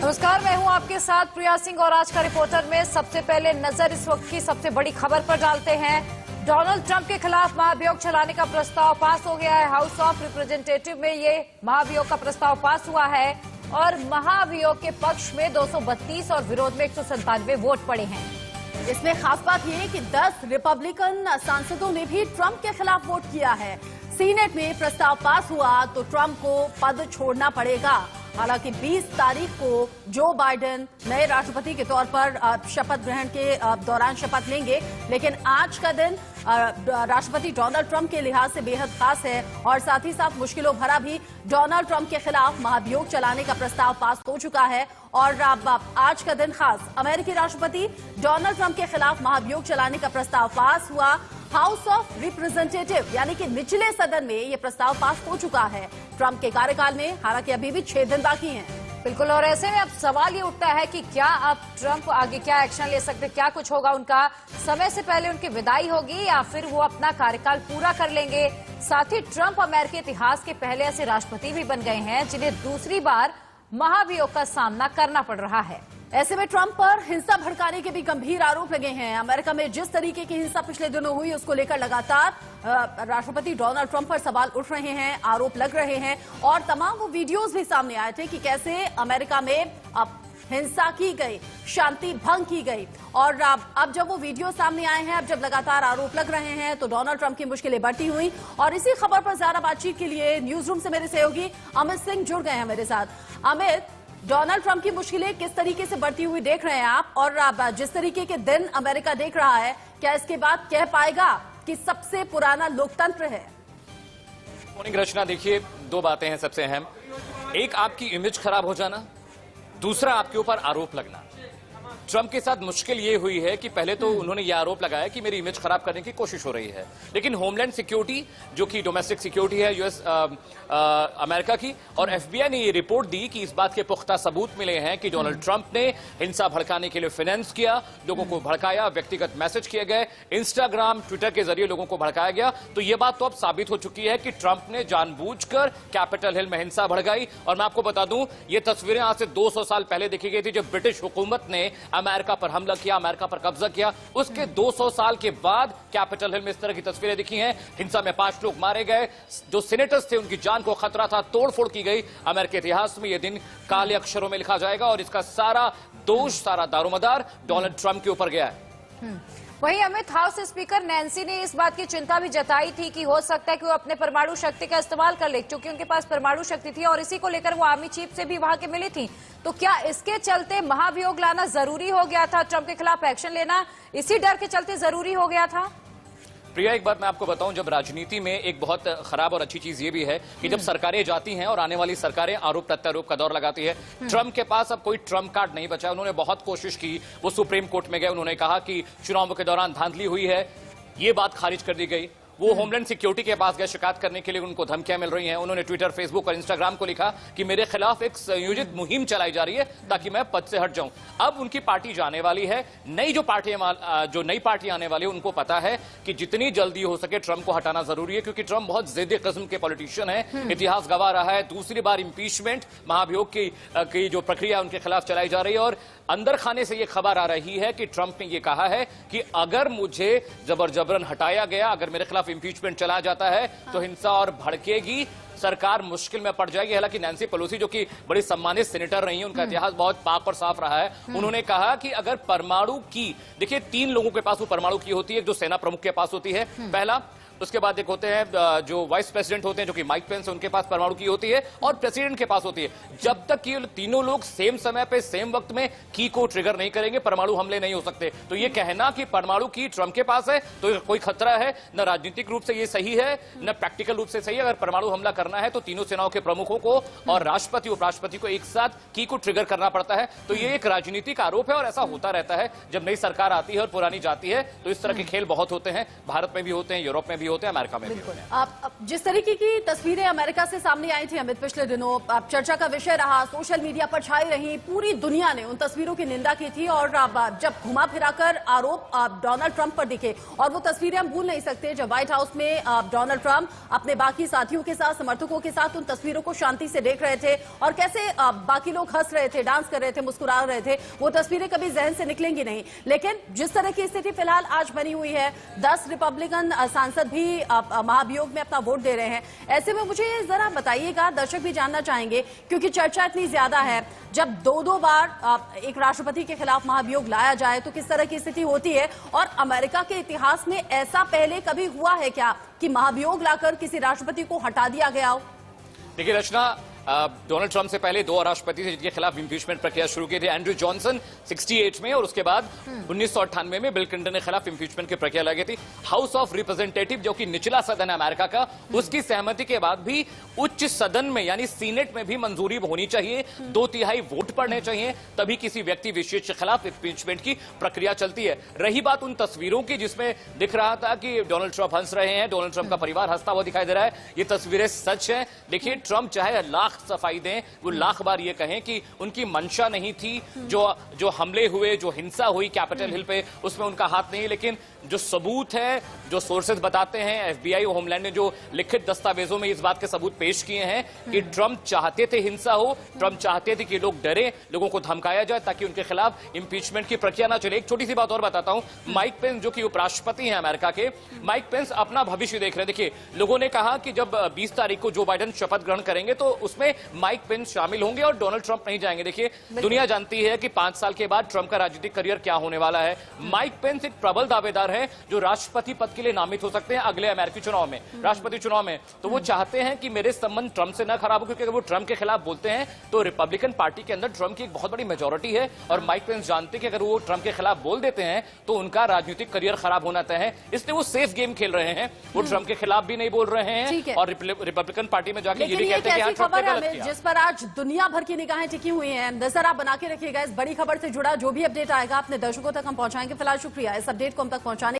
नमस्कार, मैं हूं आपके साथ प्रिया सिंह और आज का रिपोर्टर में सबसे पहले नजर इस वक्त की सबसे बड़ी खबर पर डालते हैं। डोनाल्ड ट्रंप के खिलाफ महाभियोग चलाने का प्रस्ताव पास हो गया है। हाउस ऑफ रिप्रेजेंटेटिव में ये महाभियोग का प्रस्ताव पास हुआ है और महाभियोग के पक्ष में 232 और विरोध में 197 वोट पड़े हैं। इसमें खास बात यह है कि 10 रिपब्लिकन सांसदों ने भी ट्रंप के खिलाफ वोट किया है। सीनेट में प्रस्ताव पास हुआ तो ट्रंप को पद छोड़ना पड़ेगा। हालांकि 20 तारीख को जो बाइडेन नए राष्ट्रपति के तौर पर शपथ ग्रहण के दौरान शपथ लेंगे, लेकिन आज का दिन राष्ट्रपति डोनाल्ड ट्रंप के लिहाज से बेहद खास है और साथ ही साथ मुश्किलों भरा भी। डोनाल्ड ट्रंप के खिलाफ महाभियोग चलाने का प्रस्ताव पास हो चुका है और आज का दिन खास। अमेरिकी राष्ट्रपति डोनाल्ड ट्रंप के खिलाफ महाभियोग चलाने का प्रस्ताव पास हुआ। हाउस ऑफ रिप्रेजेंटेटिव यानी कि निचले सदन में यह प्रस्ताव पास हो चुका है ट्रंप के कार्यकाल में। हालांकि अभी भी 6 दिन बाकी हैं। बिल्कुल, और ऐसे में अब सवाल ये उठता है कि क्या अब ट्रंप आगे क्या एक्शन ले सकते, क्या कुछ होगा उनका? समय से पहले उनकी विदाई होगी या फिर वो अपना कार्यकाल पूरा कर लेंगे? साथ ही ट्रंप अमेरिकी इतिहास के पहले ऐसे राष्ट्रपति भी बन गए हैं जिन्हें दूसरी बार महाभियोग का सामना करना पड़ रहा है। ऐसे में ट्रंप पर हिंसा भड़काने के भी गंभीर आरोप लगे हैं। अमेरिका में जिस तरीके की हिंसा पिछले दिनों हुई उसको लेकर लगातार राष्ट्रपति डोनाल्ड ट्रंप पर सवाल उठ रहे हैं, आरोप लग रहे हैं और तमाम वो वीडियोस भी सामने आए थे कि कैसे अमेरिका में हिंसा की गई, शांति भंग की गई। और अब जब वो वीडियो सामने आए हैं, अब जब लगातार आरोप लग रहे हैं तो डोनाल्ड ट्रंप की मुश्किलें बढ़ती हुई। और इसी खबर पर ज्यादा बातचीत के लिए न्यूज रूम से मेरे सहयोगी अमित सिंह जुड़ गए हैं मेरे साथ। अमित, डोनाल्ड ट्रंप की मुश्किलें किस तरीके से बढ़ती हुई देख रहे हैं आप, और जिस तरीके के दिन अमेरिका देख रहा है, क्या इसके बाद कह पाएगा कि सबसे पुराना लोकतंत्र है? मॉर्निंग रचना, देखिए 2 बातें हैं सबसे अहम। एक, आपकी इमेज खराब हो जाना, दूसरा आपके ऊपर आरोप लगना। ट्रंप के साथ मुश्किल ये हुई है कि पहले तो उन्होंने ये आरोप लगाया कि मेरी इमेज खराब करने की कोशिश हो रही है, लेकिन होमलैंड सिक्योरिटी जो कि डोमेस्टिक सिक्योरिटी है यूएस अमेरिका की, और एफबीआई ने ये रिपोर्ट दी कि इस बात के पुख्ता सबूत मिले हैं कि डोनाल्ड ट्रंप ने हिंसा भड़काने के लिए फाइनेंस किया, लोगों को भड़काया, व्यक्तिगत मैसेज किए गए, इंस्टाग्राम ट्विटर के जरिए लोगों को भड़काया गया। तो ये बात तो अब साबित हो चुकी है कि ट्रंप ने जानबूझकर कैपिटल हिल में हिंसा भड़काई। और मैं आपको बता दूं, ये तस्वीरें आज से 200 साल पहले देखी गई थी जब ब्रिटिश हुकूमत ने अमेरिका पर हमला किया, अमेरिका पर कब्जा किया। उसके 200 साल के बाद कैपिटल हिल में इस तरह की तस्वीरें दिखी हैं। हिंसा में 5 लोग मारे गए, जो सीनेटर्स थे उनकी जान को खतरा था, तोड़फोड़ की गई। अमेरिकी इतिहास में यह दिन काले अक्षरों में लिखा जाएगा और इसका सारा दोष, सारा दारोमदार डोनाल्ड ट्रंप के ऊपर गया है। वहीं अमित, हाउस स्पीकर नैन्सी ने इस बात की चिंता भी जताई थी कि हो सकता है कि वो अपने परमाणु शक्ति का इस्तेमाल कर ले, क्योंकि उनके पास परमाणु शक्ति थी और इसी को लेकर वो आर्मी चीफ से भी वहां के मिली थी। तो क्या इसके चलते महाभियोग लाना जरूरी हो गया था? ट्रंप के खिलाफ एक्शन लेना इसी डर के चलते जरूरी हो गया था? प्रिया, एक बात मैं आपको बताऊं, जब राजनीति में एक बहुत खराब और अच्छी चीज ये भी है कि जब सरकारें जाती हैं और आने वाली सरकारें आरोप प्रत्यारोप का दौर लगाती है, ट्रंप के पास अब कोई ट्रंप कार्ड नहीं बचा। उन्होंने बहुत कोशिश की, वो सुप्रीम कोर्ट में गए, उन्होंने कहा कि चुनावों के दौरान धांधली हुई है, ये बात खारिज कर दी गई। वो होमलैंड सिक्योरिटी के पास गए शिकायत करने के लिए, उनको धमकियां मिल रही हैं। उन्होंने ट्विटर, फेसबुक और इंस्टाग्राम को लिखा कि मेरे खिलाफ एक संयोजित मुहिम चलाई जा रही है ताकि मैं पद से हट जाऊं। अब उनकी पार्टी जाने वाली है, नई जो नई पार्टी आने वाली है उनको पता है कि जितनी जल्दी हो सके ट्रंप को हटाना जरूरी है, क्योंकि ट्रंप बहुत जिद्दी किस्म के पॉलिटिशियन है। इतिहास गवाह रहा है, दूसरी बार इंपीचमेंट, महाभियोग की जो प्रक्रिया उनके खिलाफ चलाई जा रही है। और अंदर खाने से यह खबर आ रही है कि ट्रंप ने यह कहा है कि अगर मुझे जबरन हटाया गया, अगर मेरे खिलाफ इंपीचमेंट चला जाता है तो हिंसा और भड़केगी, सरकार मुश्किल में पड़ जाएगी। हालांकि नैन्सी पेलोसी जो कि बड़ी सम्मानित सेनेटर रही है, उनका इतिहास बहुत पाक और साफ रहा है। उन्होंने कहा कि अगर परमाणु की, देखिए 3 लोगों के पास वो परमाणु की होती है, जो सेना प्रमुख के पास होती है पहला, उसके बाद एक होते हैं जो वाइस प्रेसिडेंट होते हैं जो कि माइक पेंस है, उनके पास परमाणु की होती है, और प्रेसिडेंट के पास होती है। जब तक ये तीनों लोग सेम समय पे सेम वक्त में की को ट्रिगर नहीं करेंगे, परमाणु हमले नहीं हो सकते। तो ये कहना कि परमाणु की ट्रंप के पास है तो कोई खतरा है, न राजनीतिक रूप से ये सही है न प्रैक्टिकल रूप से सही है। अगर परमाणु हमला करना है तो तीनों सेनाओं के प्रमुखों को और राष्ट्रपति उपराष्ट्रपति को एक साथ की को ट्रिगर करना पड़ता है। तो ये एक राजनीतिक आरोप है और ऐसा होता रहता है जब नई सरकार आती है और पुरानी जाती है। तो इस तरह के खेल बहुत होते हैं, भारत में भी होते हैं, यूरोप में भी भी होते हैं, अमेरिका में भी होते हैं। अब जिस तरीके की तस्वीरें अमेरिका से सामने आई थी अमित पिछले दिनों, अब चर्चा का विषय रहा, सोशल मीडिया पर छाई रही, पूरी दुनिया ने उन तस्वीरों की निंदा की थी और जब घुमा फिराकर आरोप डोनाल्ड ट्रंप पर दिखे, और वो तस्वीरें हम भूल नहीं सकते जब व्हाइट हाउस में डोनाल्ड ट्रंप अपने बाकी साथियों के साथ, समर्थकों के साथ उन तस्वीरों को शांति से देख रहे थे और कैसे बाकी लोग हंस रहे थे, डांस कर रहे थे, मुस्कुरा रहे थे। वो तस्वीरें कभी जहन से निकलेंगी नहीं। लेकिन जिस तरह की स्थिति फिलहाल आज बनी हुई है, 10 रिपब्लिकन सांसद भी महाभियोग में अपना वोट दे रहे हैं। ऐसे में मुझे जरा बताइएगा, दर्शक भी जानना चाहेंगे क्योंकि चर्चा इतनी ज्यादा है, जब दो बार एक राष्ट्रपति के खिलाफ महाभियोग लाया जाए तो किस तरह की स्थिति होती है, और अमेरिका के इतिहास में ऐसा पहले कभी हुआ है क्या कि महाभियोग लाकर किसी राष्ट्रपति को हटा दिया गया हो? देखिए रचना, डोनाल्ड ट्रंप से पहले 2 राष्ट्रपति थे जिनके खिलाफ इम्पीचमेंट प्रक्रिया शुरू की थी, एंड्रू जॉनसन 68 में, और उसके बाद 1998 में बिल क्लिंटन के खिलाफ इम्पीचमेंट की प्रक्रिया लगी थी। हाउस ऑफ रिप्रेजेंटेटिव, जो कि निचला सदन है अमेरिका का, उसकी सहमति के बाद भी उच्च सदन में यानी सीनेट में भी मंजूरी होनी चाहिए, 2/3 वोट पड़ने चाहिए, तभी किसी व्यक्ति विशेष के खिलाफ इम्पीचमेंट की प्रक्रिया चलती है। रही बात उन तस्वीरों की जिसमें दिख रहा था कि डोनाल्ड ट्रंप हंस रहे हैं, डोनाल्ड ट्रंप का परिवार हंसता हुआ दिखाई दे रहा है, ये तस्वीरें सच है। देखिए, ट्रंप चाहे लाख सफाई दें, वो लाख बार ये कहें कि उनकी मंशा नहीं थी, जो हमले हुए, जो हिंसा हुई कैपिटल हिल पे, उसमें उनका हाथ नहीं, लेकिन जो सबूत है, जो सोर्सेज बताते हैं, एफबीआई और होमलैंड ने जो लिखित दस्तावेजों में इस बात के सबूत पेश किए हैं कि ट्रंप चाहते थे हिंसा हो, ट्रंप चाहते थे कि लोग डरे, लोगों को धमकाया जाए ताकि उनके खिलाफ इंपीचमेंट की प्रक्रिया ना चले। एक छोटी सी बात और बताता हूं, माइक पेंस जो कि उपराष्ट्रपति हैं अमेरिका के, माइक पेंस अपना भविष्य देख रहे हैं। देखिए, लोगों ने कहा कि जब 20 तारीख को जो बाइडेन शपथ ग्रहण करेंगे तो उसमें माइक पेंस शामिल होंगे और डोनाल्ड ट्रंप नहीं जाएंगे। देखिए, दुनिया जानती है कि 5 साल के बाद ट्रंप का राजनीतिक करियर क्या होने वाला है। माइक पेंस एक प्रबल दावेदार है जो राष्ट्रपति पद के लिए नामित हो सकते हैं अगले अमेरिकी चुनाव में, राष्ट्रपति चुनाव में। तो वो चाहते हैं कि मेरे संबंध ट्रंप से ना खराब हो, क्योंकि अगर वो ट्रंप के खिलाफ बोलते हैं तो रिपब्लिकन पार्टी के अंदर ट्रंप की एक बहुत बड़ी मेजोरिटी है, और माइक पेंस जानते हैं कि अगर वो ट्रंप के खिलाफ बोल देते हैं तो उनका राजनीतिक करियर खराब होना तय है। इसलिए वो सेफ गेम खेल रहे हैं, वो ट्रंप के खिलाफ भी नहीं बोल रहे हैं और रिपब्लिकन पार्टी में जाके ये भी कहते हैं कि खबर है जिस पर आज दुनिया भर की निगाहें टिकी हुई हैं। नजर आप बना के रखिएगा, इस बड़ी खबर से जुड़ा जो भी अपडेट आएगा अपने दर्शकों तक हम पहुंचाएंगे। फिलहाल शुक्रिया इस अपडेट को हम तक पहुंचाने